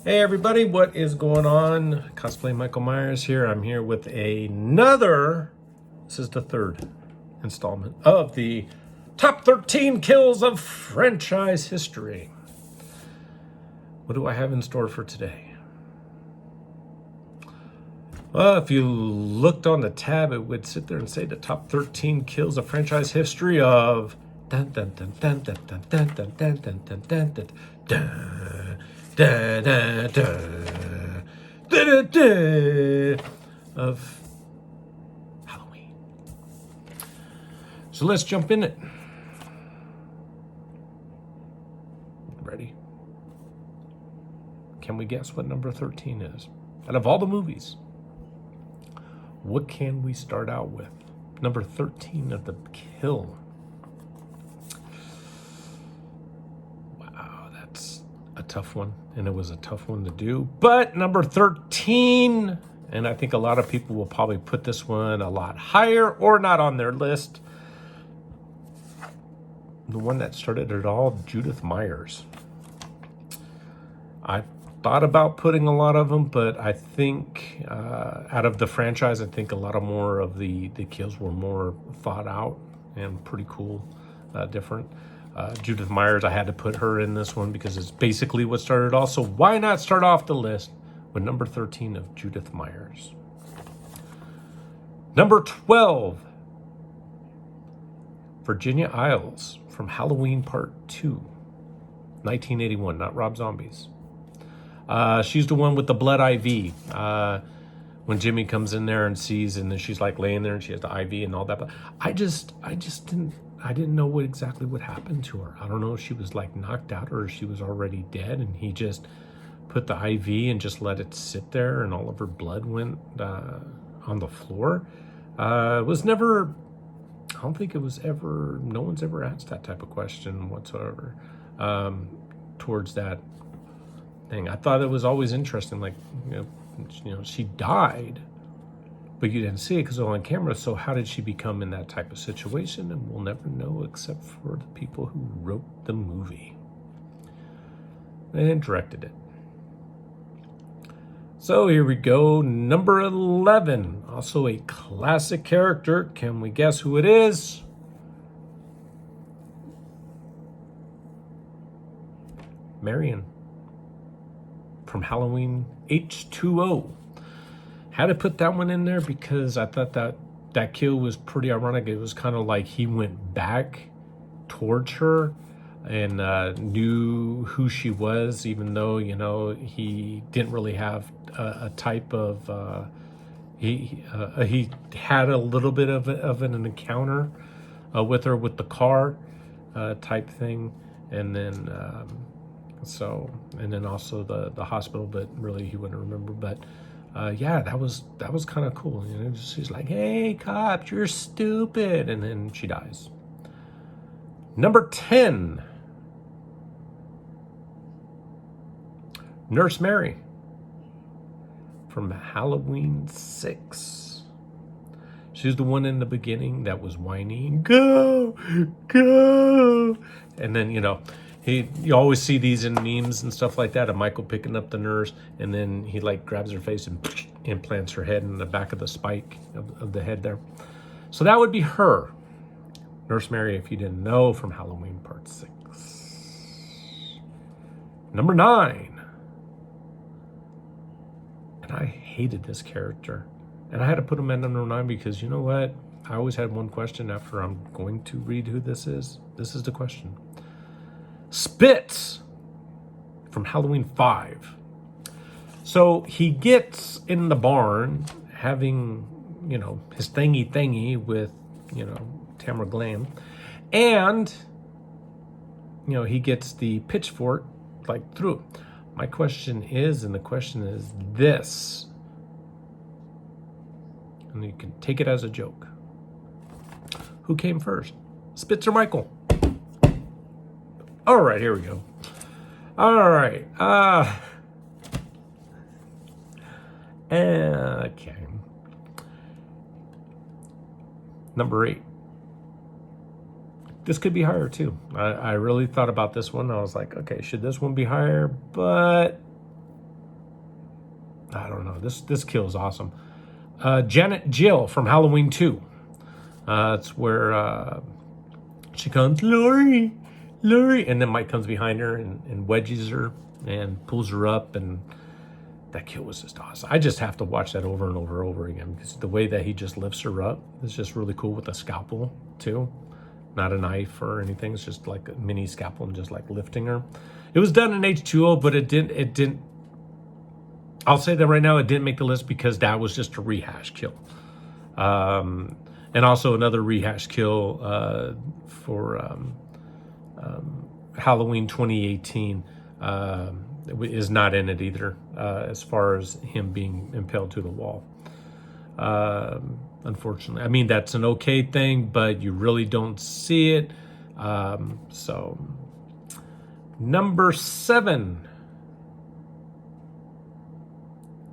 Hey everybody, what is going on? Cosplay Michael Myers here. I'm here with another, this is the third installment of the top 13 kills of franchise history. What do I have in store for today? Well, if you looked on the tab, it would sit there and say the top 13 kills of franchise history of dun dun dun dun dun dun dun dun dun dun dun dun dun dun. Da, da, da, da, da, da, of Halloween. So let's jump in it. Ready? Can we guess what number 13 is? Out of all the movies, what can we start out with? Number 13 of the kill. Wow, that's a tough one, and it was a tough one to do. But number 13, and I think a lot of people will probably put this one a lot higher or not on their list. The one that started it all, Judith Myers. I thought about putting a lot of them, but I think out of the franchise, I think a lot of more of the kills were more thought out and pretty cool, different. Judith Myers, I had to put her in this one because it's basically what started it all. So why not start off the list with number 13 of Judith Myers? Number 12, Virginia Isles from Halloween Part 2, 1981, not Rob Zombies. She's the one with the blood IV. When Jimmy comes in there and sees, and then she's like laying there and she has the IV and all that. But I didn't know exactly what happened to her. I don't know if she was like knocked out or if she was already dead, and he just put the IV and just let it sit there, and all of her blood went on the floor. It was never, I don't think it was ever, no one's ever asked that type of question whatsoever towards that thing. I thought it was always interesting, like, you know, she died, but you didn't see it because it was on camera. So how did she become in that type of situation? And we'll never know except for the people who wrote the movie and directed it. So here we go. Number 11, also a classic character. Can we guess who it is? Marion from Halloween H2O. Had to put that one in there because I thought that kill was pretty ironic. It was kind of like he went back towards her and knew who she was, even though, you know, he didn't really have a type of he had a little bit of an encounter with her with the car type thing, and then and then also the hospital, but really he wouldn't remember. But yeah, that was kind of cool. You know, she's like, "Hey, cops, you're stupid," and then she dies. Number 10, Nurse Mary from Halloween 6. She's the one in the beginning that was whining, "Go, go," and then, you know, you always see these in memes and stuff like that of Michael picking up the nurse, and then he like grabs her face and implants her head in the back of the spike of the head there. So that would be her, Nurse Mary, if you didn't know, from Halloween Part 6. Number 9, and I hated this character, and I had to put him at number 9 because, you know what, I always had one question after I'm going to read who this is. This is the question. Spitz from Halloween 5. So he gets in the barn having, you know, his thingy with, you know, Tamara Glam, and, you know, he gets the pitchfork like through. My question is, and the question is this, and you can take it as a joke. Who came first, Spitz or Michael? All right, here we go. All right. Okay. Number 8. This could be higher too. I really thought about this one. I was like, okay, should this one be higher? But I don't know. This kill is awesome. Janet Jill from Halloween 2. It's where she comes, Laurie, and then Mike comes behind her and wedges her and pulls her up, and that kill was just awesome. I just have to watch that over and over and over again because the way that he just lifts her up is just really cool with a scalpel too. Not a knife or anything. It's just like a mini scalpel and just like lifting her. It was done in H2O, but it didn't. I'll say that right now, it didn't make the list because that was just a rehash kill. And also another rehash kill for Halloween 2018 is not in it either, as far as him being impaled to the wall. Unfortunately, I mean, that's an okay thing, but you really don't see it. So number 7,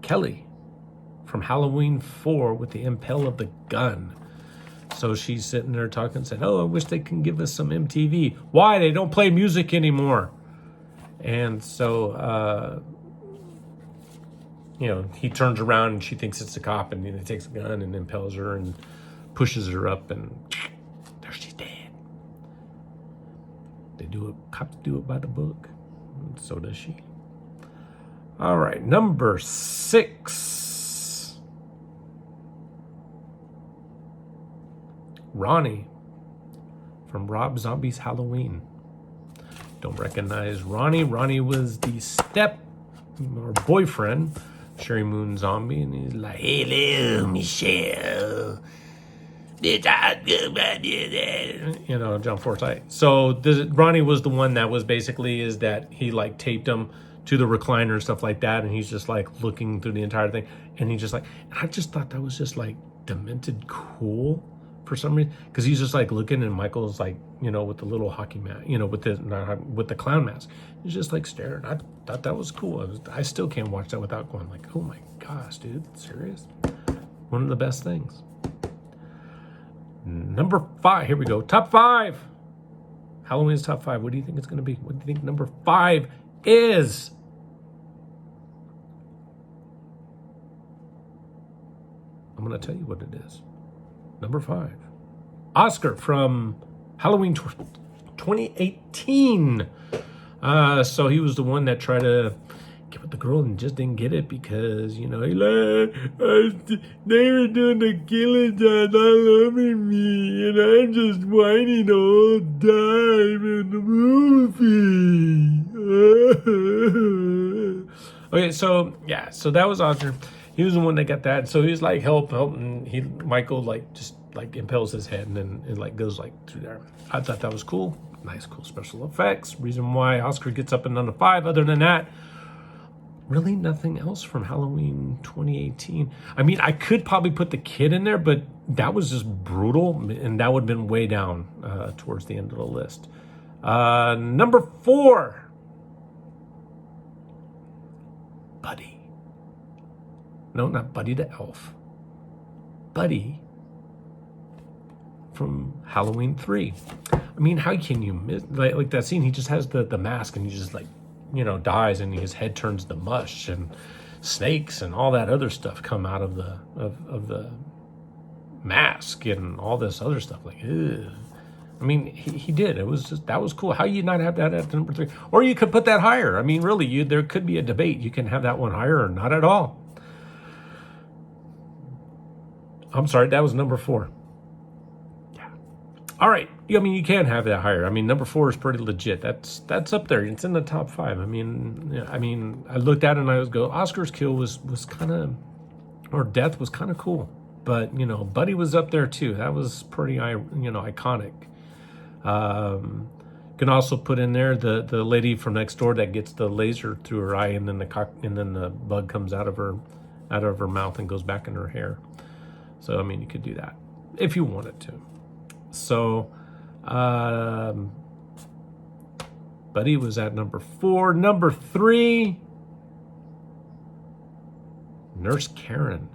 Kelly from Halloween 4 with the impale of the gun. So she's sitting there talking, saying, "Oh, I wish they can give us some MTV. Why? They don't play music anymore." And so, he turns around and she thinks it's a cop, and he takes a gun and impales her and pushes her up, and there she's dead. Cops do it by the book, and so does she. All right, number 6. Ronnie from Rob Zombie's Halloween. Don't recognize Ronnie. Ronnie was the boyfriend, Sherry Moon Zombie, and he's like, "Hello, Michelle." John Forsythe. So Ronnie was the one that was basically is that he like taped him to the recliner and stuff like that, and he's just like looking through the entire thing, and he just like, and I just thought that was just like demented cool for some reason, because he's just like looking, and Michael's like, with the little hockey mask, with the clown mask, he's just like staring. I thought that was cool. I still can't watch that without going like, oh my gosh, dude, serious? One of the best things. Number 5, here we go. Top 5. Halloween's top 5. What do you think it's going to be? What do you think number 5 is? I'm going to tell you what it is. Number 5. Oscar from Halloween 2018. So he was the one that tried to get with the girl and just didn't get it because, they were doing the killing job, not loving me, and I'm just whining the whole time in the movie. Okay, so that was Oscar. He was the one that got that. So he was like, help, and Michael like just like impales his head, and then it like goes like through there. I thought that was cool. Nice, cool special effects. Reason why Oscar gets up and under 5. Other than that, really nothing else from Halloween 2018. I mean, I could probably put the kid in there, but that was just brutal, and that would have been way down towards the end of the list. Number 4, Buddy. No, not Buddy the Elf. Buddy from Halloween 3. I mean, how can you miss like that scene? He just has the mask, and he just like, dies, and his head turns to mush, and snakes and all that other stuff come out of the mask and all this other stuff. Like, ugh. I mean, he did. It was just, that was cool. How you not have that at number 3? Or you could put that higher. I mean, really, there could be a debate. You can have that one higher or not at all. I'm sorry, that was number 4. Yeah. All right. I mean, you can have that higher. I mean, number 4 is pretty legit. That's up there. It's in the top 5. I mean, I looked at it and I was go, Oscar's kill was kind of, or death was kind of cool. But, Buddy was up there too. That was pretty, iconic. Can also put in there the lady from next door that gets the laser through her eye, and then the bug comes out of her mouth and goes back in her hair. So, I mean, you could do that if you wanted to. So, Buddy was at number 4. Number 3, Nurse Karen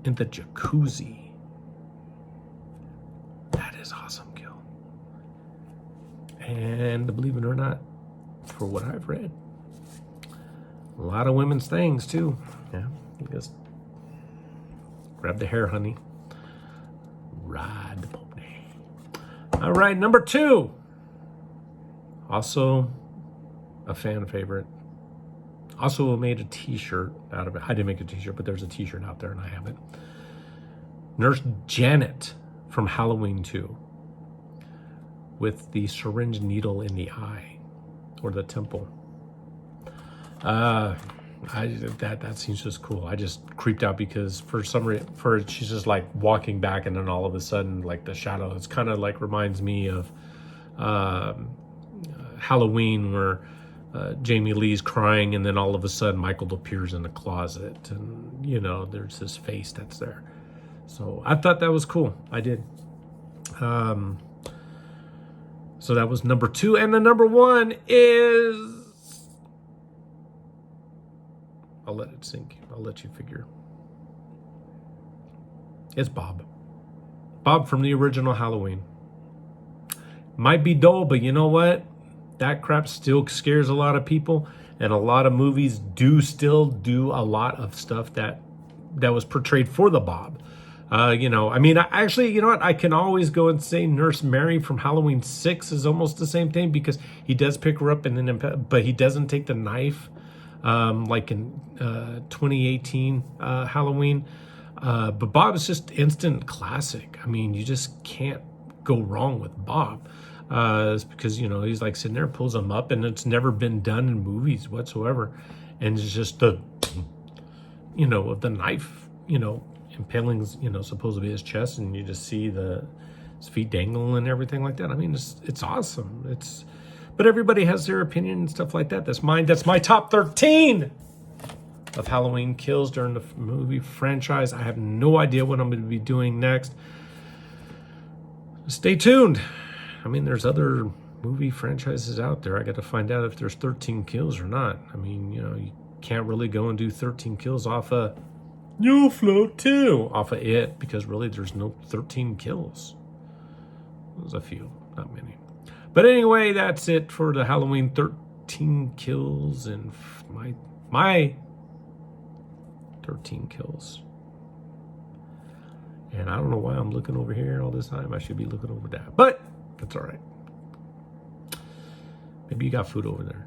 in the jacuzzi. That is awesome kill. And believe it or not, for what I've read, A lot of women's things, too. Yeah, you just grab the hair, honey. Ride the pony. All right, number 2. Also a fan favorite. Also made a t-shirt out of it. I didn't make a t-shirt, but there's a t-shirt out there and I have it. Nurse Janet from Halloween 2 with the syringe needle in the eye or the temple. That seems just cool. I just creeped out because for some reason, she's just like walking back and then all of a sudden like the shadow, it's kind of like reminds me of Halloween where Jamie Lee's crying and then all of a sudden Michael appears in the closet and, you know, there's this face that's there. So I thought that was cool. I did. So that was number 2. And the number 1 is... I'll let it sink. I'll let you figure. It's Bob. Bob from the original Halloween. Might be dull, but you know what? That crap still scares a lot of people. And a lot of movies do still do a lot of stuff that was portrayed for the Bob. You know, I mean, actually, you know what? I can always go and say Nurse Mary from Halloween 6 is almost the same thing because he does pick her up and then, but he doesn't take the knife like in 2018 Halloween. But Bob is just instant classic. I mean, you just can't go wrong with Bob. It's because, you know, he's like sitting there, pulls him up, and it's never been done in movies whatsoever. And it's just the, you know, of the knife, you know, impaling, you know, supposedly his chest, and you just see his feet dangling and everything like that. I mean, it's awesome. But everybody has their opinion and stuff like that. That's my top 13 of Halloween kills during the movie franchise. I have no idea what I'm going to be doing next. Stay tuned. I mean, there's other movie franchises out there. I got to find out if there's 13 kills or not. I mean, you know, you can't really go and do 13 kills off of New Float 2 off of it because really there's no 13 kills. There's a few, not many. But anyway, that's it for the Halloween 13 kills and my 13 kills. And I don't know why I'm looking over here all this time. I should be looking over that. But that's all right. Maybe you got food over there.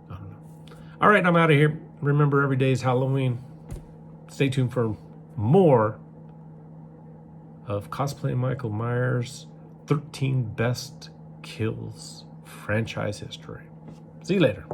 I don't know. All right, I'm out of here. Remember, every day is Halloween. Stay tuned for more of Cosplay Michael Myers 13 Best Kills franchise history. See you later.